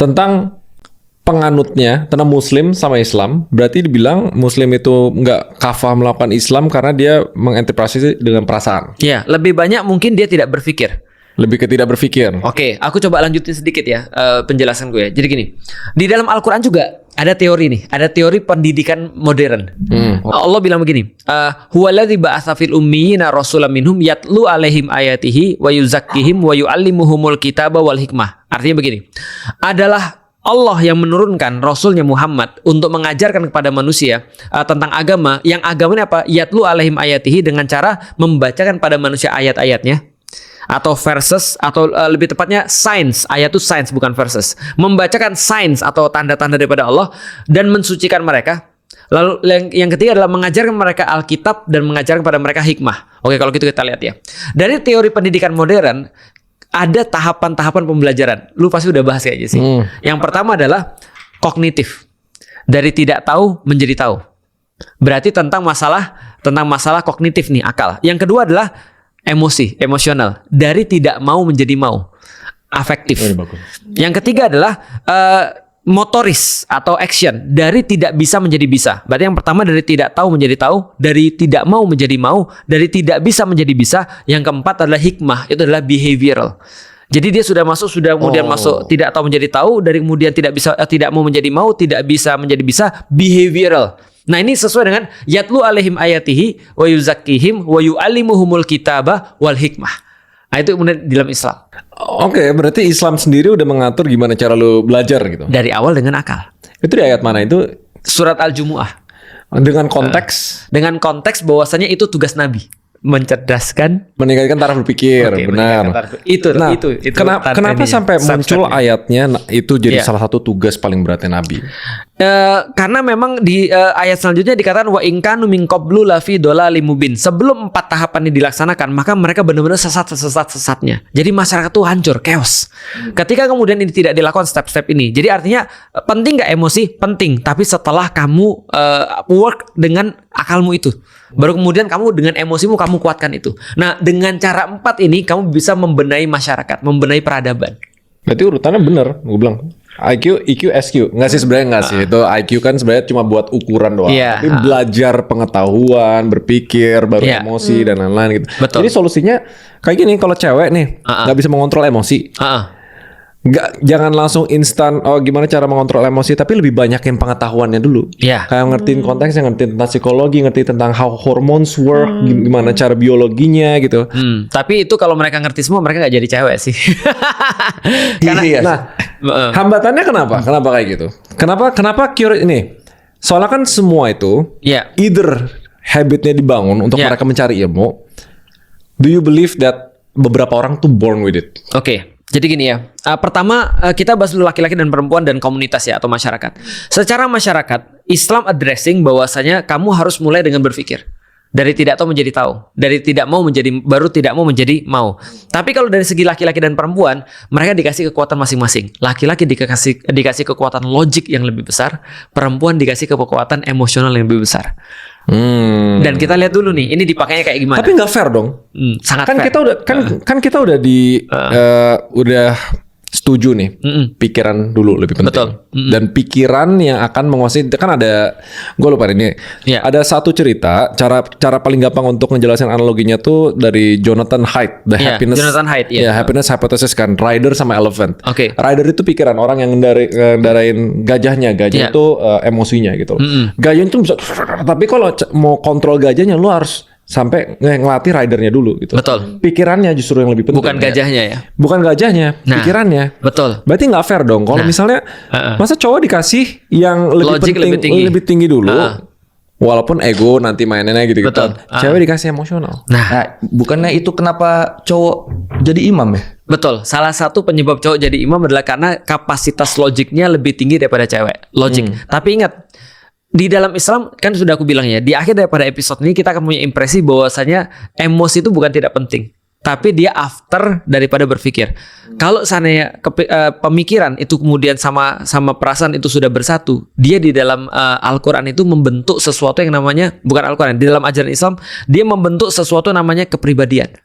tentang penganutnya, tentang Muslim sama Islam. Berarti dibilang Muslim itu nggak kafah melakukan Islam karena dia menginterpretasi dengan perasaan. Ya, lebih banyak mungkin dia tidak berpikir. Lebih ke tidak berpikir. Oke, aku coba lanjutin sedikit ya penjelasan gue. Jadi gini, di dalam Al-Quran juga ada teori nih, ada teori pendidikan modern. Allah bilang begini, huwaladzi ba'atsa fil ummiyina rasulan minhum yatlu alaihim ayatihi wa yuzakkihim wa yu'allimuhumul kitaba wal hikmah. Artinya begini, adalah Allah yang menurunkan Rasulnya Muhammad untuk mengajarkan kepada manusia tentang agama. Yang agamanya apa? Yatlu alaihim ayatihi, dengan cara membacakan pada manusia ayat-ayatnya. Atau verses, atau lebih tepatnya sains. Ayat itu sains, bukan verses. Membacakan sains atau tanda-tanda daripada Allah dan mensucikan mereka. Lalu yang ketiga adalah mengajarkan mereka Alkitab dan mengajarkan kepada mereka hikmah. Oke, kalau gitu kita lihat ya. Dari teori pendidikan modern ada tahapan-tahapan pembelajaran. Lu pasti udah bahas kayaknya sih. Yang pertama adalah kognitif. Dari tidak tahu menjadi tahu. Berarti tentang masalah kognitif nih, akal. Yang kedua adalah emosional. Dari tidak mau menjadi mau. Afektif. Yang ketiga adalah motoris atau action. Dari tidak bisa menjadi bisa. Berarti yang pertama dari tidak tahu menjadi tahu. Dari tidak mau menjadi mau. Dari tidak bisa menjadi bisa. Yang keempat adalah hikmah. Itu adalah behavioral. Jadi dia sudah kemudian masuk tidak tahu menjadi tahu. Dari kemudian tidak mau menjadi mau. Tidak bisa menjadi bisa. Behavioral. Nah, ini sesuai dengan yatlu alaihim ayatihi wa yuzakkihim wa yu'allimuhumul kitaba wal hikmah. Nah, itu kemudian di dalam Islam. Oke, berarti Islam sendiri udah mengatur gimana cara lu belajar gitu. Dari awal dengan akal. Itu di ayat mana itu? Surat Al-Jumu'ah. Dengan konteks bahwasanya itu tugas Nabi. Mencerdaskan, meningkatkan taraf berpikir. Oke, benar. Itu Kenapa sampai muncul ayatnya itu jadi salah satu tugas paling beratnya Nabi? Karena memang di ayat selanjutnya dikatakan wa in kanu min qablu lafi dhalalim mubin. Sebelum 4 tahapan ini dilaksanakan, maka mereka benar-benar sesatnya. Jadi masyarakat tuh hancur, chaos. Ketika kemudian ini tidak dilakukan step-step ini. Jadi artinya penting nggak emosi? Penting. Tapi setelah kamu work dengan akalmu itu, baru kemudian kamu dengan emosimu kamu kuatkan itu. Nah, dengan cara 4 ini kamu bisa membenahi masyarakat, membenahi peradaban. Berarti urutannya bener, gue bilang. IQ, EQ, SQ. Nggak sih sebenarnya nggak sih. Itu IQ kan sebenarnya cuma buat ukuran doang. Tapi belajar pengetahuan, berpikir, baru emosi dan lain-lain gitu. Betul. Jadi solusinya kayak gini, kalau cewek nih nggak bisa mengontrol emosi. Jangan langsung instan gimana cara mengontrol emosi, tapi lebih banyakin pengetahuannya dulu. Kayak ngertiin konteksnya, ngertiin tentang psikologi, ngerti tentang how hormones work, gimana cara biologinya gitu. Tapi itu kalau mereka ngerti semua, mereka nggak jadi cewek sih. Karena hambatannya kenapa? Kenapa kayak gitu? Kenapa cure ini? Soalnya kan semua itu either habitnya dibangun untuk mereka mencari ilmu. Do you believe that beberapa orang tuh born with it? Oke. Jadi gini ya, pertama kita bahas dulu laki-laki dan perempuan dan komunitas ya, atau masyarakat. Secara masyarakat, Islam addressing bahwasanya kamu harus mulai dengan berpikir. Dari tidak tahu menjadi tahu. Dari tidak mau menjadi mau. Tapi kalau dari segi laki-laki dan perempuan, mereka dikasih kekuatan masing-masing. Laki-laki dikasih kekuatan logik yang lebih besar. Perempuan dikasih kekuatan emosional yang lebih besar. Dan kita lihat dulu nih, ini dipakainya kayak gimana. Tapi nggak fair dong. Sangat fair. Kita udah udah setuju nih. Pikiran dulu lebih penting. Betul. Dan pikiran yang akan menguasai, kan ada, gue lupa ini. Ada satu cerita, cara paling gampang untuk ngejelasin analoginya tuh dari Jonathan Haidt, Happiness Hypothesis kan, rider sama elephant. Rider itu pikiran orang yang ngendarain gajahnya itu emosinya gitu. Gajah itu bisa, tapi kalau mau kontrol gajahnya lu harus sampai ngelatih ridernya dulu gitu. Betul. Pikirannya justru yang lebih penting. Bukan gajahnya ya. Bukan gajahnya, pikirannya. Betul. Berarti nggak fair dong. Kalau misalnya masa cowok dikasih yang lebih tinggi dulu, walaupun ego nanti mainnya gitu. Cewek dikasih emosional. Nah, bukannya itu kenapa cowok jadi imam ya? Betul. Salah satu penyebab cowok jadi imam adalah karena kapasitas logiknya lebih tinggi daripada cewek. Logik. Tapi ingat, di dalam Islam kan sudah aku bilang ya, di akhir daripada episode ini kita akan punya impresi bahwasanya emosi itu bukan tidak penting, tapi dia after daripada berpikir. Kalau seandainya pemikiran itu kemudian sama perasaan itu sudah bersatu, dia di dalam Al-Quran itu membentuk sesuatu yang namanya, bukan Al-Quran, di dalam ajaran Islam dia membentuk sesuatu namanya kepribadian.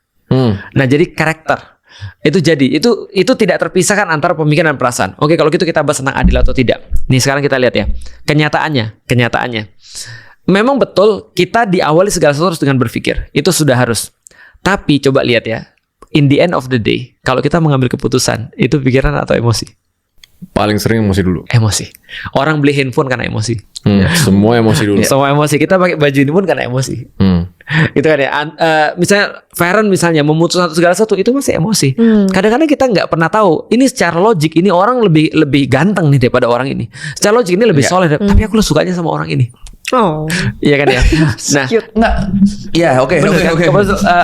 Nah, jadi karakter. Itu jadi itu tidak terpisahkan antara pemikiran dan perasaan. Oke, kalau gitu kita bahas tentang adil atau tidak. Nih sekarang kita lihat ya. Kenyataannya. Memang betul kita diawali segala sesuatu dengan berpikir. Itu sudah harus. Tapi coba lihat ya. In the end of the day, kalau kita mengambil keputusan, itu pikiran atau emosi? Paling sering emosi dulu. Emosi. Orang beli handphone karena emosi. Semua emosi dulu. Semua emosi. Kita pakai baju ini pun karena emosi. Gitu kan ya. Misalnya Feren misalnya memutuskan segala sesuatu itu masih emosi. Kadang-kadang kita nggak pernah tahu. Ini secara logik ini orang lebih ganteng nih daripada orang ini. Secara logik ini lebih soleh. Tapi aku sukanya sama orang ini. Oh, iya kan ya. Nah, Enggak. Iya, oke.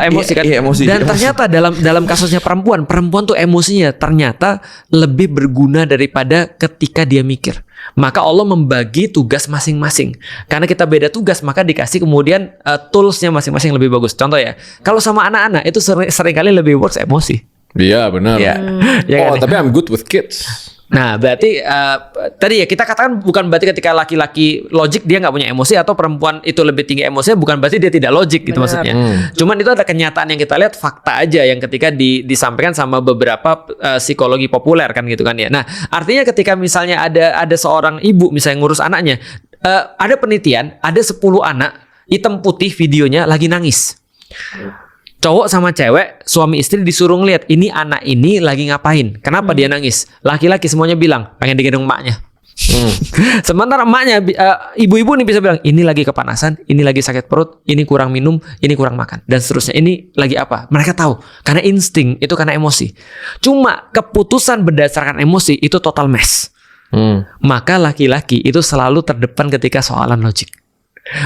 Emosi kan. Iya, emosi. Dan ternyata dalam kasusnya perempuan tuh emosinya ternyata lebih berguna daripada ketika dia mikir. Maka Allah membagi tugas masing-masing. Karena kita beda tugas, maka dikasih kemudian toolsnya masing-masing lebih bagus. Contoh ya, kalau sama anak-anak itu seringkali lebih works emosi. Iya benar. Ya, kan? Tapi I'm good with kids. Nah, berarti tadi ya kita katakan bukan berarti ketika laki-laki logik dia nggak punya emosi atau perempuan itu lebih tinggi emosinya, bukan berarti dia tidak logik gitu maksudnya. Cuman itu ada kenyataan yang kita lihat, fakta aja yang ketika disampaikan sama beberapa psikologi populer kan gitu kan ya. Nah, artinya ketika misalnya ada seorang ibu misalnya ngurus anaknya, ada penelitian, ada 10 anak hitam putih videonya lagi nangis. Cowok sama cewek, suami istri disuruh ngeliat ini anak ini lagi ngapain. Kenapa dia nangis? Laki-laki semuanya bilang pengen digendong emaknya. Sementara emaknya, ibu-ibu nih bisa bilang ini lagi kepanasan, ini lagi sakit perut, ini kurang minum, ini kurang makan, dan seterusnya. Ini lagi apa? Mereka tahu karena insting, itu karena emosi. Cuma keputusan berdasarkan emosi itu total mess. Maka laki-laki itu selalu terdepan ketika soalan logik.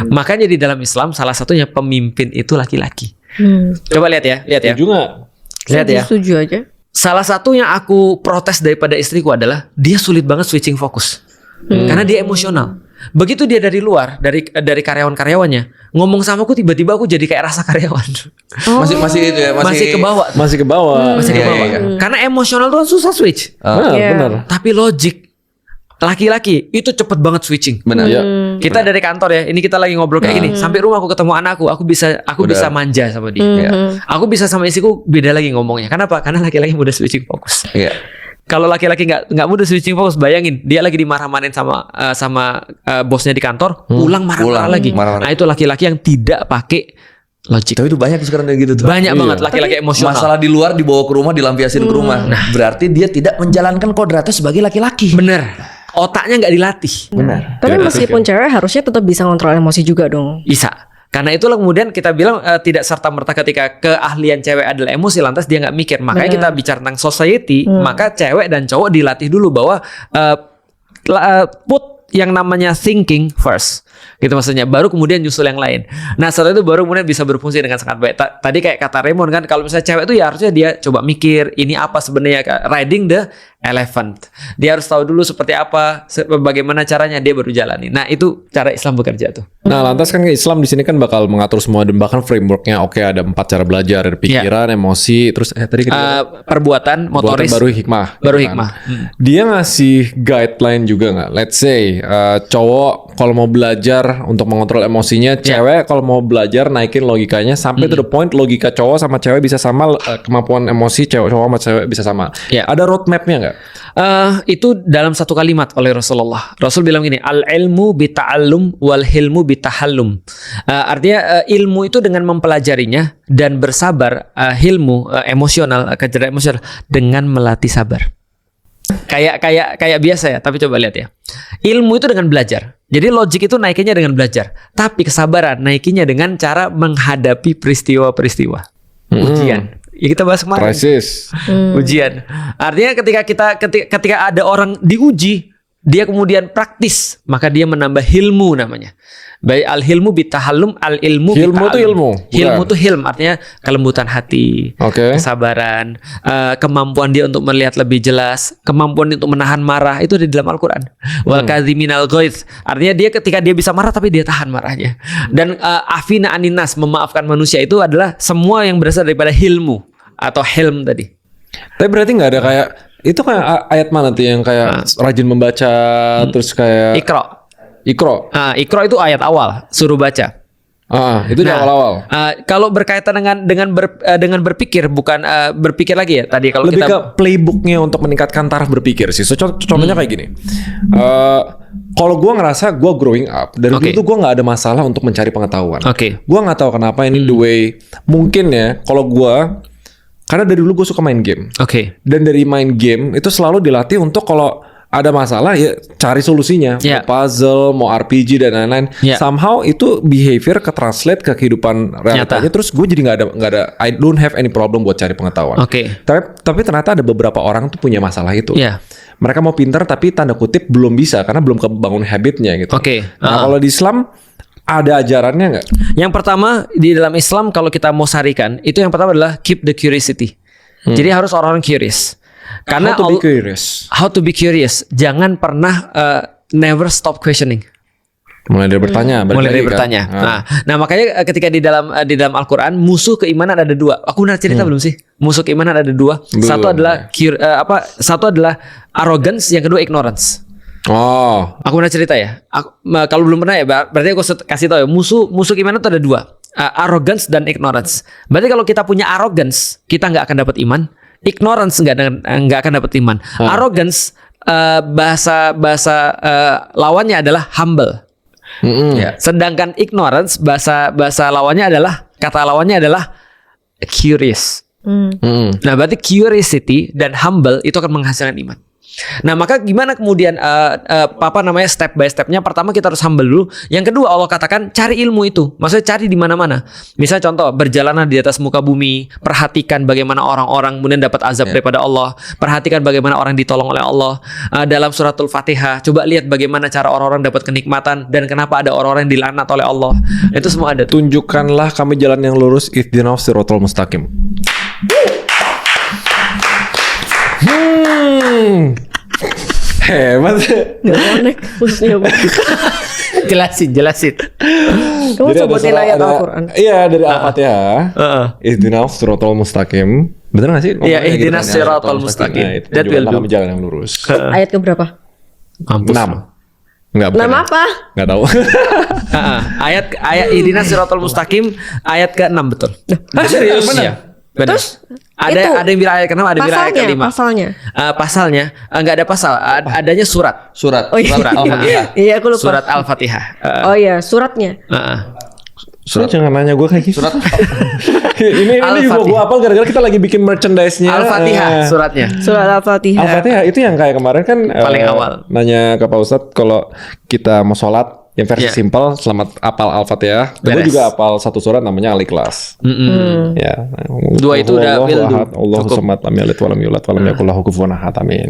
Makanya di dalam Islam salah satunya pemimpin itu laki-laki. Coba lihat ya. Setuju nggak? Lihat ya. Setuju aja. Salah satu yang aku protes daripada istriku adalah dia sulit banget switching fokus. Karena dia emosional. Begitu dia dari luar, dari karyawan-karyawannya ngomong sama aku, tiba-tiba aku jadi kayak rasa karyawan. Masih itu ya, masih ke bawah. Masih ke bawah. Karena emosional tuh kan susah switch. Benar. Tapi logik laki-laki itu cepet banget switching. Benar. Kita dari kantor ya, ini kita lagi ngobrol kayak gini. Sampai rumah aku ketemu anakku, aku bisa manja sama dia. Aku bisa sama istriku beda lagi ngomongnya. Kenapa? Karena laki-laki mudah switching fokus. Kalau laki-laki nggak mudah switching fokus, bayangin dia lagi dimarah-marahin sama bosnya di kantor, pulang marah-marah lagi. Nah itu laki-laki yang tidak pakai logik. Tapi itu banyak sekarang kayak gitu tuh. Banyak banget laki-laki emosional. Masalah di luar dibawa ke rumah, dilampiasin ke rumah. Nah, berarti dia tidak menjalankan kodratnya sebagai laki-laki. Bener. Otaknya nggak dilatih. Benar. Tapi meskipun cewek harusnya tetap bisa kontrol emosi juga dong. Bisa. Karena itulah kemudian kita bilang tidak serta-merta ketika keahlian cewek adalah emosi lantas dia nggak mikir. Makanya kita bicara tentang society, maka cewek dan cowok dilatih dulu bahwa put yang namanya thinking first. Gitu maksudnya, baru kemudian nyusul yang lain. Nah setelah itu baru kemudian bisa berfungsi dengan sangat baik. Tadi kayak kata Raymond kan, kalau misalnya cewek itu ya harusnya dia coba mikir ini apa sebenarnya, riding the elephant. Dia harus tahu dulu seperti apa, bagaimana caranya, dia baru jalani. Nah itu cara Islam bekerja tuh. Nah lantas kan Islam di sini kan bakal mengatur semua dan bahkan frameworknya. Oke, ada 4 cara belajar, ada pikiran, emosi, terus tadi perbuatan, motoris, baru hikmah. Baru kan? hikmah. Dia ngasih guideline juga nggak? Let's say cowok kalau mau belajar untuk mengontrol emosinya, cewek kalau mau belajar naikin logikanya sampai to the point logika cowok sama cewek bisa sama, kemampuan emosi cowok sama cewek bisa sama. Ada roadmapnya nggak? Itu dalam satu kalimat oleh Rasulullah. Rasul bilang gini, al-ilmu bita'allum wal hilmu bitahallum. Artinya ilmu itu dengan mempelajarinya dan bersabar, hilmu emosional, kecerdasan emosional dengan melatih sabar. Kayak biasa ya, tapi coba lihat ya. Ilmu itu dengan belajar. Jadi logik itu naikinnya dengan belajar. Tapi kesabaran naikinnya dengan cara menghadapi peristiwa-peristiwa. Ujian. Ya kita bahas kemarin. Crisis. Ujian. Artinya ketika ada orang diuji, dia kemudian praktis, maka dia menambah hilmu namanya. Baik al-hilmu bitahallum, al-ilmu bita'allum. Hilmu itu ilmu. Hilmu itu hilm, artinya kelembutan hati, kesabaran, kemampuan dia untuk melihat lebih jelas, kemampuan dia untuk menahan marah, itu ada di dalam Al-Quran. Wal kadhiminal ghaidz, artinya dia ketika dia bisa marah tapi dia tahan marahnya. Dan afina aninas, memaafkan manusia, itu adalah semua yang berasal daripada hilmu atau hilm tadi. Tapi berarti nggak ada kayak itu kayak ayat mana tuh yang kayak rajin membaca terus kayak Iqra. Iqra. Iqra itu ayat awal, suruh baca. Itu di awal-awal. Kalau berkaitan dengan berpikir, bukan berpikir lagi ya tadi kalau lebih kita ke playbooknya untuk meningkatkan taraf berpikir sih. Contohnya kayak gini. Kalau gue ngerasa gue growing up dari dulu tuh gue nggak ada masalah untuk mencari pengetahuan. Gue nggak tahu kenapa ini the way mungkin ya. Kalau gue karena dari dulu gue suka main game. Dan dari main game itu selalu dilatih untuk kalau ada masalah ya cari solusinya. Mau puzzle, mau RPG dan lain-lain. Somehow itu behavior ke translate ke kehidupan realitanya. Terus gue jadi nggak ada I don't have any problem buat cari pengetahuan. Tapi ternyata ada beberapa orang tuh punya masalah itu. Mereka mau pintar tapi tanda kutip belum bisa karena belum kebangun habitnya gitu. Nah kalau di Islam ada ajarannya nggak? Yang pertama di dalam Islam kalau kita mau sarikan itu yang pertama adalah keep the curiosity. Jadi harus orang-orang curious. Karena how to be curious. Jangan pernah never stop questioning. Mulai dari bertanya. Kan? Nah makanya ketika di dalam Al-Qur'an musuh keimanan ada 2. Aku udah cerita belum sih? Musuh keimanan ada 2. Satu adalah satu adalah arrogance, yang kedua ignorance. Aku pernah cerita ya. Kalau belum pernah ya, berarti aku kasih tahu ya. Musuh keimanan itu ada 2, arrogance dan ignorance. Berarti kalau kita punya arrogance, kita nggak akan dapat iman. Ignorance nggak akan dapat iman. Arrogance bahasa lawannya adalah humble. Sedangkan ignorance bahasa lawannya adalah curious. Nah berarti curiosity dan humble itu akan menghasilkan iman. Nah maka gimana kemudian step by stepnya? Pertama kita harus humble dulu. Yang kedua Allah katakan cari ilmu itu. Maksudnya cari di mana-mana. Misalnya contoh berjalanan di atas muka bumi, perhatikan bagaimana orang-orang kemudian dapat azab daripada Allah. Perhatikan bagaimana orang ditolong oleh Allah. Dalam suratul Fatihah coba lihat bagaimana cara orang-orang dapat kenikmatan dan kenapa ada orang-orang yang dilaknat oleh Allah. Itu semua ada. Tunjukkanlah kami jalan yang lurus, ihdinas siratal mustaqim. Hebat. Gak konek maksudnya. Jelasin. Kamu sebutin ayat Al-Quran. Iya dari Al-Fatihah. Ihdinas siratal mustaqim. Bener gak sih? Iya ihdinas siratal mustaqim. That will do. Jalan yang lurus. Ayat keberapa? 6. Enggak, bukan. 6 apa? Enggak tahu. Ayat ihdinas siratal mustaqim ayat ke-6 betul. Serius? Benar. Terus ada yang bilang ayat ke-6, ada yang bilang ayat ke-5. Pasalnya enggak ada pasal, adanya surat. Surat. Oh, iya. Al-Fatihah. Iya, aku lupa. Surat Al-Fatihah. Oh iya, suratnya. Surat jangan nanya gue kayak gitu. Surat. ini juga gue apal gara-gara kita lagi bikin merchandise-nya. Al-Fatihah suratnya. Surat Al-Fatihah. Al-Fatihah itu yang kayak kemarin kan paling awal. Nanya ke Pak Ustadz kalau kita mau sholat yang versi simpel, selamat apal Al-Fatihah. Gue juga apal satu surat namanya Al-Ikhlas. Ya. 2 itu udah Allahu samad lam yalid wa lam yulad wa lam yakul lahu kufuwan ahad. Amin.